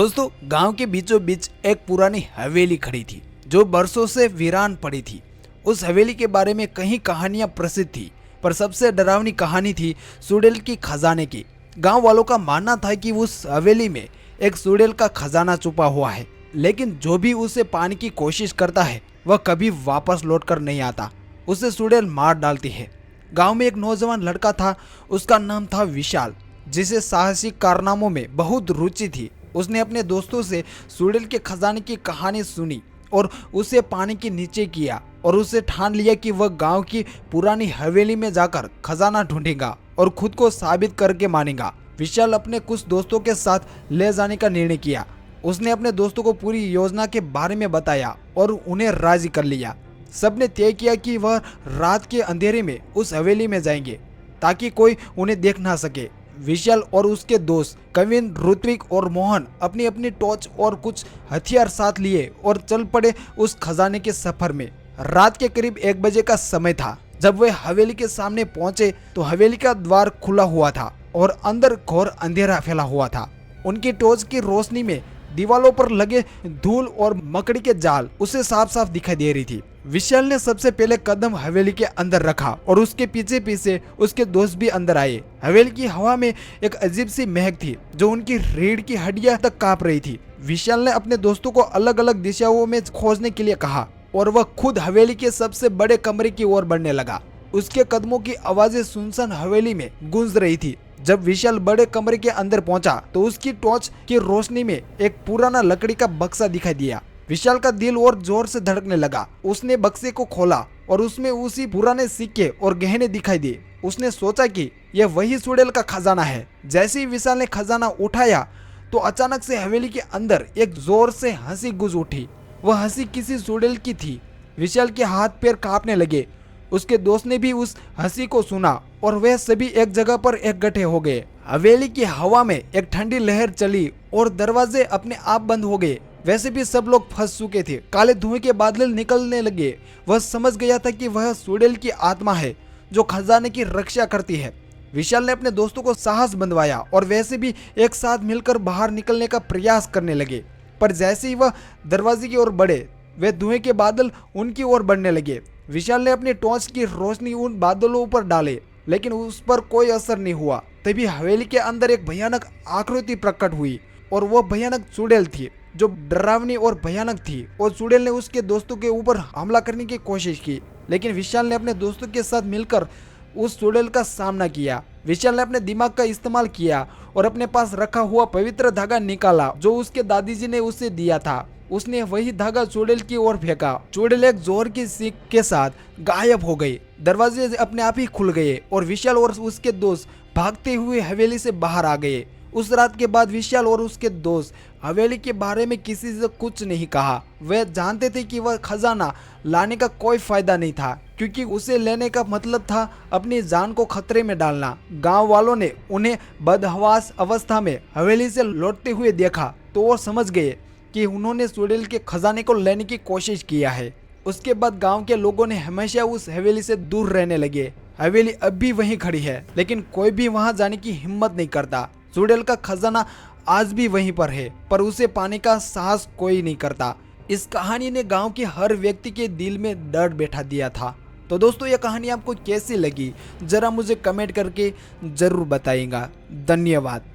दोस्तों, गांव के बीचों बीच एक पुरानी हवेली खड़ी थी जो बरसों से वीरान पड़ी थी। उस हवेली के बारे में कई कहानियां प्रसिद्ध थी, पर सबसे डरावनी कहानी थी सुडेल की खजाने की। गांव वालों का मानना था कि उस हवेली में एक सुडेल का खजाना छुपा हुआ है, लेकिन जो भी उसे पाने की कोशिश करता है वह कभी वापस लौटकर नहीं आता। उसे सुडेल मार डालती है। गांव में एक नौजवान लड़का था, उसका नाम था विशाल, जिसे साहसिक कारनामों में बहुत रुचि थी। उसने अपने दोस्तों से सुडेल के खजाने की कहानी सुनी और उसे पानी के नीचे किया और उसे ठान लिया कि वह गांव की पुरानी हवेली में जाकर खजाना ढूंढेगा और खुद को साबित करके मानेगा। विशाल अपने कुछ दोस्तों के साथ ले जाने का निर्णय किया। उसने अपने दोस्तों को पूरी योजना के बारे में बताया और उन्हें राजी कर लिया। सबने तय किया कि वह रात के अंधेरे में उस हवेली में जाएंगे ताकि कोई उन्हें देख ना सके। विशाल और उसके दोस्त कविन, ऋत्विक और मोहन अपनी अपनी टॉर्च और कुछ हथियार साथ लिए और चल पड़े उस खजाने के सफर में। रात के करीब 1 बजे का समय था। जब वे हवेली के सामने पहुंचे तो हवेली का द्वार खुला हुआ था और अंदर घोर अंधेरा फैला हुआ था। उनकी टॉर्च की रोशनी में दीवालों पर लगे धूल और मकड़ी के जाल उसे साफ साफ दिखाई दे रही थी। विशाल ने सबसे पहले कदम हवेली के अंदर रखा और उसके पीछे पीछे उसके दोस्त भी अंदर आए। हवेली की हवा में एक अजीब सी महक थी जो उनकी रीढ़ की हड्डियां तक कांप रही थी। विशाल ने अपने दोस्तों को अलग अलग दिशाओं में खोजने के लिए कहा और वह खुद हवेली के सबसे बड़े कमरे की ओर बढ़ने लगा। उसके कदमों की आवाजें सुनसान हवेली में गूंज रही थी। जब विशाल बड़े कमरे के अंदर पहुंचा तो उसकी टॉर्च की रोशनी में एक पुराना लकड़ी का बक्सा दिखाई दिया। विशाल का दिल और जोर से धड़कने लगा। उसने बक्से को खोला और उसमें उसी पुराने सिक्के और गहने दिखाई दिए। उसने सोचा कि यह वही सुडेल का खजाना है। जैसे ही विशाल ने खजाना उठाया तो अचानक से हवेली के अंदर एक जोर से हंसी गूंज उठी। वह हंसी किसी सुडेल की थी। विशाल के हाथ पैर कांपने लगे। उसके दोस्त ने भी उस हंसी को सुना और वे सभी एक जगह पर इकट्ठे हो गए। हवेली की हवा में एक ठंडी लहर चली और दरवाजे अपने आप बंद हो गए। वैसे भी सब लोग फंस चुके थे। काले धुएं के बादल निकलने लगे। वह समझ गया था कि वह सुडेल की आत्मा है जो खजाने की रक्षा करती है। विशाल ने अपने दोस्तों को साहस बंधवाया और वैसे भी एक साथ मिलकर बाहर निकलने का प्रयास करने लगे। पर जैसे ही वह दरवाजे की ओर बढ़े वे धुएं के बादल उनकी ओर बढ़ने लगे। विशाल ने अपनी टॉर्च की रोशनी उन बादलों पर डाले, लेकिन उस पर कोई असर नहीं हुआ। तभी हवेली के अंदर एक भयानक आकृति प्रकट हुई और वह भयानक सुडेल थी जो डरावनी और भयानक थी। और सुडेल ने उसके दोस्तों के ऊपर हमला करने की कोशिश की, लेकिन विशाल ने अपने दोस्तों के साथ मिलकर उस सुडेल का सामना किया। विशाल ने अपने दिमाग का इस्तेमाल किया और अपने पास रखा हुआ पवित्र धागा निकाला जो उसके दादाजी ने उसे दिया था। उसने वही धागा सुडेल की ओर फेंका। सुडेल एक जोर की सीख के साथ गायब हो गई। दरवाजे अपने आप ही खुल गए और विशाल और उसके दोस्त भागते हुए हवेली से बाहर आ गए। उस रात के बाद विशाल और उसके दोस्त हवेली के बारे में किसी से कुछ नहीं कहा। वे जानते थे कि वह खजाना लाने का कोई फायदा नहीं था, क्योंकि उसे लेने का मतलब था अपनी जान को खतरे में डालना। गांव वालों ने उन्हें बदहवास अवस्था में हवेली से लौटते हुए देखा तो वो समझ गए कि उन्होंने सुडेल के खजाने को लेने की कोशिश किया है। उसके बाद गांव के लोगों ने हमेशा उस हवेली से दूर रहने लगे। हवेली अब भी वहीं खड़ी है, लेकिन कोई भी वहां जाने की हिम्मत नहीं करता। सुडेल का खजाना आज भी वहीं पर है, पर उसे पाने का साहस कोई नहीं करता। इस कहानी ने गांव के हर व्यक्ति के दिल में डर बैठा दिया था। तो दोस्तों, यह कहानी आपको कैसी लगी जरा मुझे कमेंट करके जरूर बताइएगा। धन्यवाद।